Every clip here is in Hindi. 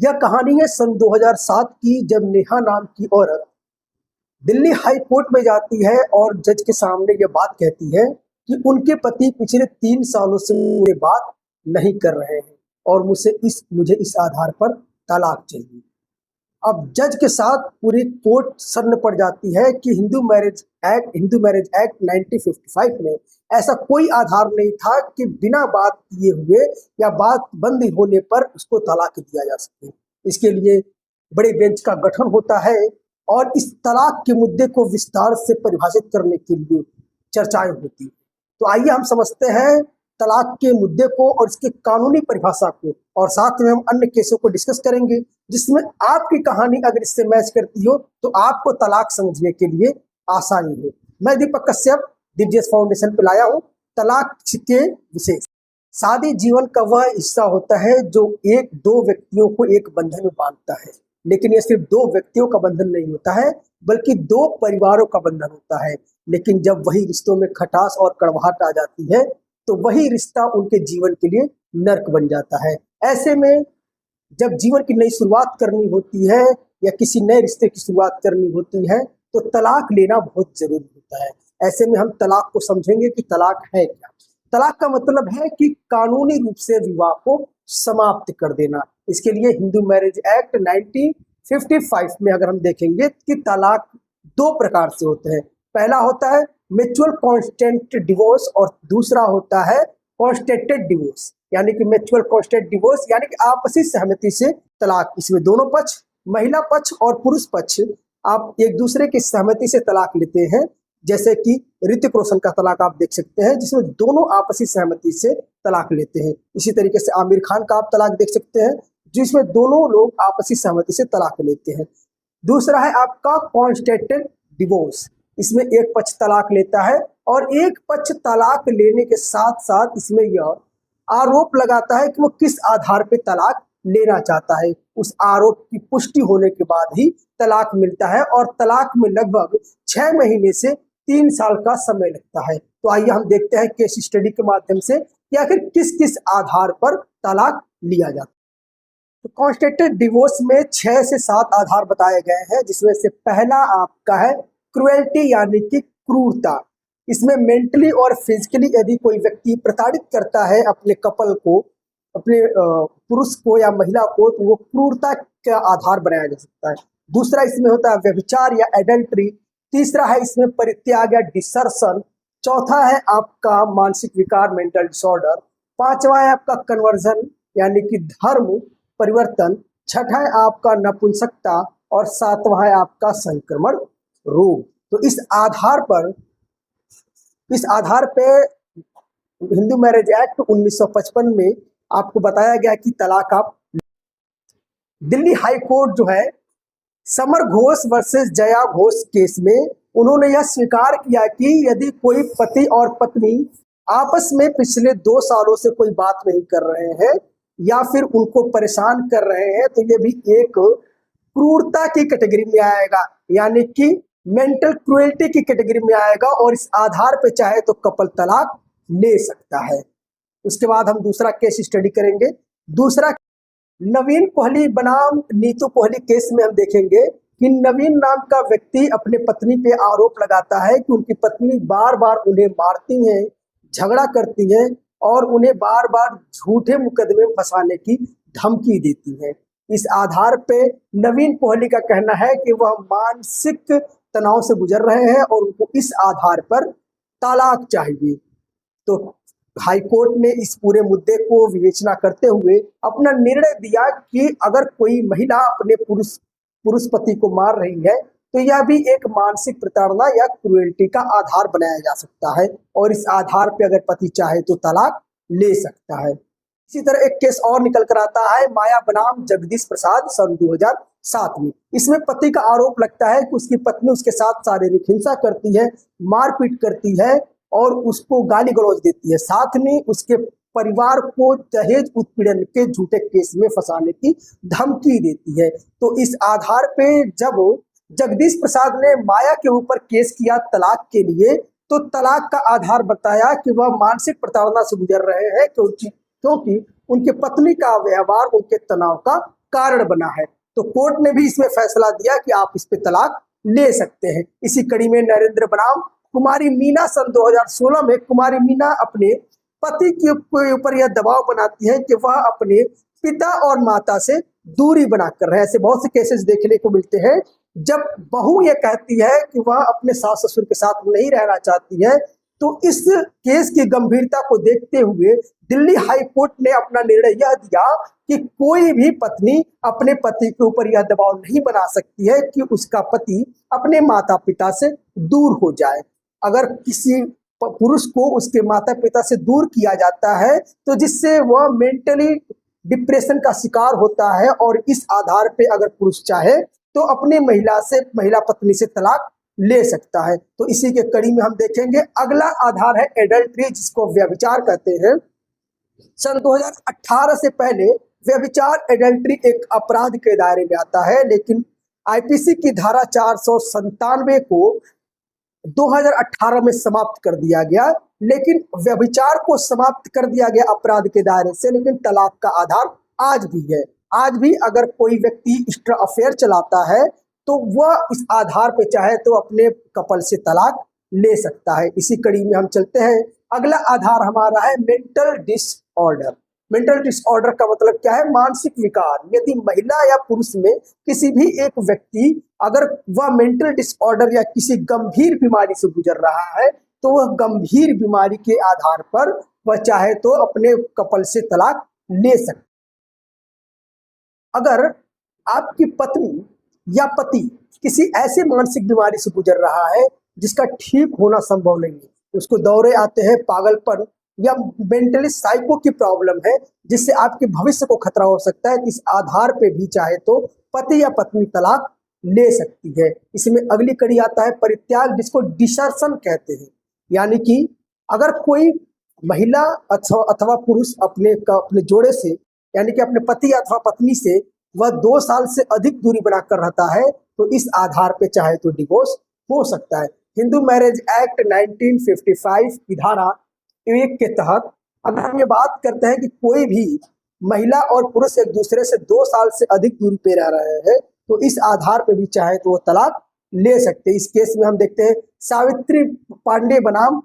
यह कहानी है सन 2007 की, जब नेहा नाम की औरत दिल्ली हाई कोर्ट में जाती है और जज के सामने यह बात कहती है कि उनके पति पिछले 3 सालों से मुझे बात नहीं कर रहे हैं और मुझे इस आधार पर तलाक चाहिए। अब जज के साथ पूरी कोर्ट सन्न पड़ जाती है कि हिंदू मैरिज एक्ट 1955 में ऐसा कोई आधार नहीं था कि बिना बात किए हुए या बात बंद होने पर उसको तलाक दिया जा सके। इसके लिए बड़े बेंच का गठन होता है और इस तलाक के मुद्दे को विस्तार से परिभाषित करने के लिए चर्चाएं होती हैं। तो आइए हम समझते हैं तलाक के मुद्दे को और इसके कानूनी परिभाषा को, और साथ में हम अन्य केसों को डिस्कस करेंगे जिसमें आपकी कहानी अगर इससे मैच करती हो तो आपको तलाक समझने के लिए आसानी हो। मैं दीपक कश्यप दिव्यस फाउंडेशन पे लाया हूँ तलाक के विशेष। शादी जीवन का वह हिस्सा होता है जो एक दो व्यक्तियों को एक बंधन में बांधता है, लेकिन यह सिर्फ दो व्यक्तियों का बंधन नहीं होता है बल्कि दो परिवारों का बंधन होता है। लेकिन जब वही रिश्तों में खटास और कड़वाहट आ जाती है तो वही रिश्ता उनके जीवन के लिए नर्क बन जाता है। ऐसे में जब जीवन की नई शुरुआत करनी होती है या किसी नए रिश्ते की शुरुआत करनी होती है तो तलाक लेना बहुत जरूरी होता है। ऐसे में हम तलाक को समझेंगे कि तलाक है क्या। तलाक का मतलब है कि कानूनी रूप से विवाह को समाप्त कर देना। इसके लिए हिंदू मैरिज एक्ट 1955 में अगर हम देखेंगे कि तलाक दो प्रकार से होते हैं। पहला होता है म्यूचुअल कॉन्स्टेंट डिवोर्स और दूसरा होता है कॉन्स्टेंटेड डिवोर्स, यानी कि म्यूचुअल कॉन्स्टेंट डिवोर्स यानी कि आपसी सहमति से तलाक। इसमें दोनों पक्ष, महिला पक्ष और पुरुष पक्ष, आप एक दूसरे की सहमति से तलाक लेते हैं। जैसे कि ऋतिक रोशन का तलाक आप देख सकते हैं जिसमें दोनों आपसी सहमति से तलाक लेते हैं। इसी तरीके से आमिर खान का आप तलाक देख सकते हैं जिसमें दोनों लोग आपसी सहमति से तलाक लेते हैं। दूसरा है आपका कॉन्स्टेंटेड डिवोर्स। इसमें एक पक्ष तलाक लेता है और एक पक्ष तलाक लेने के साथ साथ इसमें यह आरोप लगाता है कि वो किस आधार पे तलाक लेना चाहता है। उस आरोप की पुष्टि होने के बाद ही तलाक मिलता है और तलाक में लगभग 6 महीने से 3 साल का समय लगता है। तो आइए हम देखते हैं केस स्टडी के माध्यम से कि आखिर किस किस आधार पर तलाक लिया जाता है। तो कॉन्स्टेंटेड डिवोर्स में 6 से 7 आधार बताए गए हैं, जिसमें से पहला आपका है क्रुएल्टी यानी कि क्रूरता। इसमें मेंटली और फिजिकली यदि कोई व्यक्ति प्रताड़ित करता है अपने कपल को, अपने पुरुष को या महिला को, तो वो क्रूरता का आधार बनाया जा सकता है। दूसरा इसमें होता है व्यभिचार या एडल्ट्री। तीसरा है इसमें परित्याग या डिसर्शन। चौथा है आपका मानसिक विकार मेंटल डिसऑर्डर। पांचवा है आपका कन्वर्जन यानी कि धर्म परिवर्तन। छठा है आपका नपुंसकता और सातवां है आपका संक्रमण रोग। तो इस आधार पे हिंदू मैरिज एक्ट 1955 में आपको बताया गया कि तलाक आप। दिल्ली हाई कोर्ट जो है summer Ghosh versus Jaya Ghosh case में उन्होंने यह स्वीकार किया कि यदि कोई पति और पत्नी आपस में पिछले 2 सालों से कोई बात नहीं कर रहे हैं या फिर उनको परेशान कर रहे हैं तो ये भी एक क्रूरता की कैटेगरी में आएगा, यानी कि मेंटल क्रुएल्टी की कैटेगरी में आएगा और इस आधार पे चाहे तो कपल तलाक ले सकता है। उसके बाद हम दूसरा केस स्टडी करेंगे। दूसरा नवीन कोहली बनाम नीतू कोहली केस में हम देखेंगे कि नवीन नाम का व्यक्ति अपने पत्नी पे आरोप लगाता है कि उनकी पत्नी बार बार उन्हें मारती है, झगड़ा करती है और उन्हें बार बार झूठे मुकदमे में फंसाने की धमकी देती है। इस आधार पे नवीन कोहली का कहना है कि वह मानसिक तनाव से गुजर रहे हैं और उनको इस आधार पर तलाक चाहिए। तो हाई कोर्ट ने इस पूरे मुद्दे को विवेचना करते हुए अपना निर्णय दिया कि अगर कोई महिला अपने पुरुष पति को मार रही है तो यह भी एक मानसिक प्रताड़ना या क्रुएल्टी का आधार बनाया जा सकता है और इस आधार पे अगर पति चाहे तो तलाक ले सकता है। इसी तरह एक केस और निकल कर आता है माया बनाम जगदीश प्रसाद सन 2007 में। इसमें पति का आरोप लगता है कि उसकी पत्नी उसके साथ शारीरिक हिंसा करती है, मारपीट करती है और उसको गाली गलौज देती है, साथ में उसके परिवार को दहेज उत्पीड़न के झूठे केस में फंसाने की धमकी देती है। तो इस आधार पे जब जगदीश प्रसाद ने माया के ऊपर केस किया तलाक के लिए तो तलाक का आधार बताया कि वह मानसिक प्रताड़ना से गुजर रहे हैं क्योंकि उनके पत्नी का व्यवहार उनके तनाव का कारण बना है। तो कोर्ट ने भी इसमें फैसला दिया कि आप इस पे तलाक ले सकते हैं। इसी कड़ी में नरेंद्र बनाम कुमारी मीना सन 2016 में कुमारी मीना अपने पति के ऊपर यह दबाव बनाती है कि वह अपने पिता और माता से दूरी बनाकर रहे। ऐसे बहुत से केसेस देखने को मिलते हैं जब बहू ये कहती है कि वह अपने सास ससुर के साथ नहीं रहना चाहती है। तो इस केस की गंभीरता को देखते हुए दिल्ली हाई कोर्ट ने अपना निर्णय यह दिया कि कोई भी पत्नी अपने पति के ऊपर यह दबाव नहीं बना सकती है कि उसका पति अपने माता पिता से दूर हो जाए। अगर किसी पुरुष को उसके माता पिता से दूर किया जाता है तो जिससे वह मेंटली डिप्रेशन का शिकार होता है, और इस आधार पे अगर पुरुष चाहे तो अपने महिला पत्नी से तलाक ले सकता है। तो इसी के कड़ी में हम देखेंगे अगला आधार है एडल्ट्री, जिसको व्यभिचार कहते हैं। सन 2018 से पहले व्यभिचार एडल्ट्री एक अपराध के दायरे में आता है, लेकिन आईपीसी की धारा 497 को 2018 में समाप्त कर दिया गया। लेकिन व्यभिचार को समाप्त कर दिया गया अपराध के दायरे से, लेकिन तलाक का आधार आज भी है। आज भी अगर कोई व्यक्ति एक्स्ट्रा अफेयर चलाता है तो वह इस आधार पे चाहे तो अपने कपल से तलाक ले सकता है। इसी कड़ी में हम चलते हैं। अगला आधार हमारा है मेंटल डिसऑर्डर। मेंटल डिसऑर्डर का मतलब क्या है? मानसिक विकार। यदि महिला या पुरुष में किसी भी एक व्यक्ति अगर वह मेंटल डिसऑर्डर या किसी गंभीर बीमारी से गुजर रहा है तो वह गंभीर बीमारी के आधार पर वह चाहे तो अपने कपल से तलाक ले सकता। अगर आपकी पत्नी या पति किसी ऐसे मानसिक बीमारी से गुजर रहा है जिसका ठीक होना संभव नहीं है, उसको दौरे आते हैं, पागलपन या मेंटली साइको की प्रॉब्लम है जिससे आपके भविष्य को खतरा हो सकता है, तो इस आधार पे भी चाहे तो पति या पत्नी तलाक ले सकती है। इसमें अगली कड़ी आता है परित्याग, जिसको डिसर्शन कहते हैं। यानी कि अगर कोई महिला अथवा पुरुष अपने जोड़े से यानी कि अपने पति अथवा पत्नी से वह 2 साल से अधिक दूरी बनाकर रहता है तो इस आधार पे चाहे तो डिवोर्स हो सकता है। हिंदू मैरिज एक्ट 1955 की धारा 1 के तहत अगर हम ये बात करते हैं कि कोई भी महिला और पुरुष एक दूसरे से 2 साल से अधिक दूरी पे रह रहे हैं तो इस आधार पे भी चाहे तो वो तलाक ले सकते हैं। इस केस में हम देखते हैं सावित्री पांडे बनाम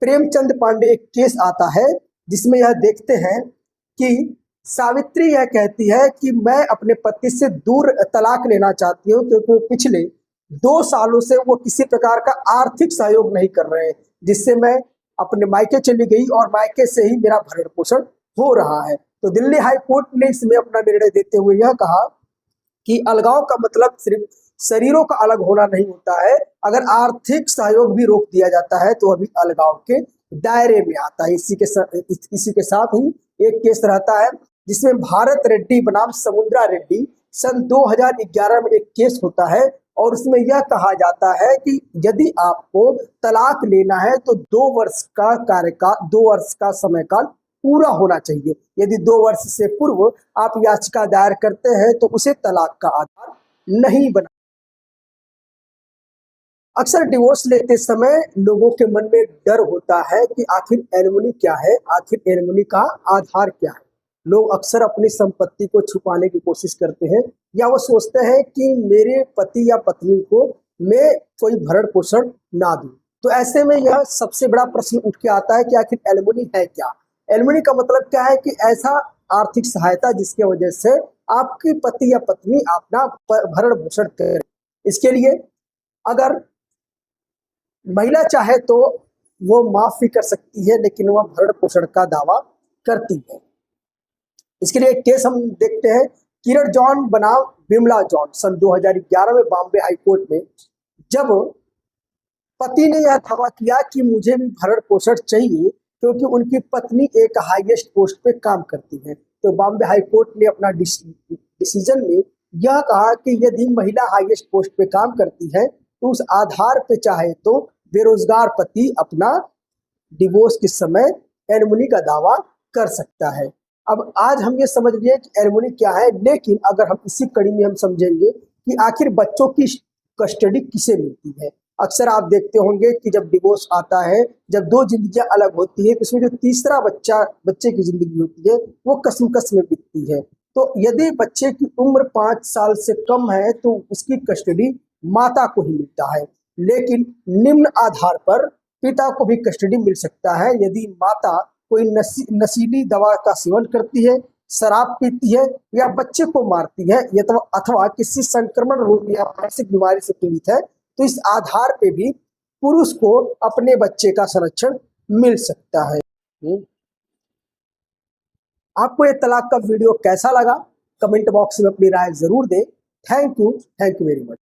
प्रेमचंद पांडे एक केस आता है जिसमें यह देखते हैं कि सावित्री यह कहती है कि मैं अपने पति से दूर तलाक लेना चाहती हूँ क्योंकि पिछले 2 सालों से वो किसी प्रकार का आर्थिक सहयोग नहीं कर रहे हैं, जिससे मैं अपने मायके चली गई और मायके से ही मेरा भरण पोषण हो रहा है। तो दिल्ली हाई कोर्ट ने इसमें अपना निर्णय देते हुए यह कहा कि अलगाव का मतलब सिर्फ शरीरों का अलग होना नहीं होता है, अगर आर्थिक सहयोग भी रोक दिया जाता है तो अभी अलगाव के दायरे में आता है। इसी के साथ ही एक केस रहता है जिसमें भारत रेड्डी बनाम समुद्रा रेड्डी सन 2011 में एक केस होता है और उसमें यह कहा जाता है कि यदि आपको तलाक लेना है तो 2 वर्ष का कार्यकाल 2 वर्ष का समय काल पूरा होना चाहिए। यदि 2 वर्ष से पूर्व आप याचिका दायर करते हैं तो उसे तलाक का आधार नहीं बना। अक्सर डिवोर्स लेते समय लोगों के मन में डर होता है कि आखिर एलिमनी क्या है, आखिर एलिमनी का आधार क्या है। लोग अक्सर अपनी संपत्ति को छुपाने की कोशिश करते हैं या वो सोचते हैं कि मेरे पति या पत्नी को मैं कोई भरण पोषण ना दूं। तो ऐसे में यह सबसे बड़ा प्रश्न उठ के आता है कि आखिर एलिमनी है क्या। एलिमनी का मतलब क्या है कि ऐसा आर्थिक सहायता जिसकी वजह से आपकी पति या पत्नी अपना भरण पोषण करे। इसके लिए अगर महिला चाहे तो वो माफ भी कर सकती है, लेकिन वह भरण पोषण का दावा करती है। इसके लिए एक केस हम देखते हैं किरण जॉन बनाम बिमला जॉन सन 2011 में बॉम्बे हाई कोर्ट में, जब पति ने यह दावा किया कि मुझे भी भरण पोषण चाहिए क्योंकि उनकी पत्नी एक हाईएस्ट पोस्ट पे काम करती है। तो बॉम्बे हाई कोर्ट ने अपना डिसीजन में यह कहा कि यदि महिला हाईएस्ट पोस्ट पे काम करती है तो उस आधार पे चाहे तो बेरोजगार पति अपना डिवोर्स के समय एलिमनी का दावा कर सकता है। अब आज हम ये समझ लिए कि एलिमनी क्या है, लेकिन अगर हम इसी कड़ी में हम समझेंगे कि आखिर बच्चों की कस्टडी किसे मिलती है। अक्सर आप देखते होंगे कि जब डिवोर्स आता है, जब 2 जिंदगियां अलग होती है, उसमें जो तीसरा बच्चे की जिंदगी होती है वो कस्म में बीतती है। तो यदि बच्चे की उम्र 5 साल से कम है तो उसकी कस्टडी माता को ही मिलता है, लेकिन निम्न आधार पर पिता को भी कस्टडी मिल सकता है यदि माता कोई नशीली दवा का सेवन करती है, शराब पीती है या बच्चे को मारती है या तो अथवा किसी संक्रमण रोग या मानसिक बीमारी से पीड़ित है, तो इस आधार पे भी पुरुष को अपने बच्चे का संरक्षण मिल सकता है। आपको ये तलाक का वीडियो कैसा लगा? कमेंट बॉक्स में अपनी राय जरूर दें। Thank you very much.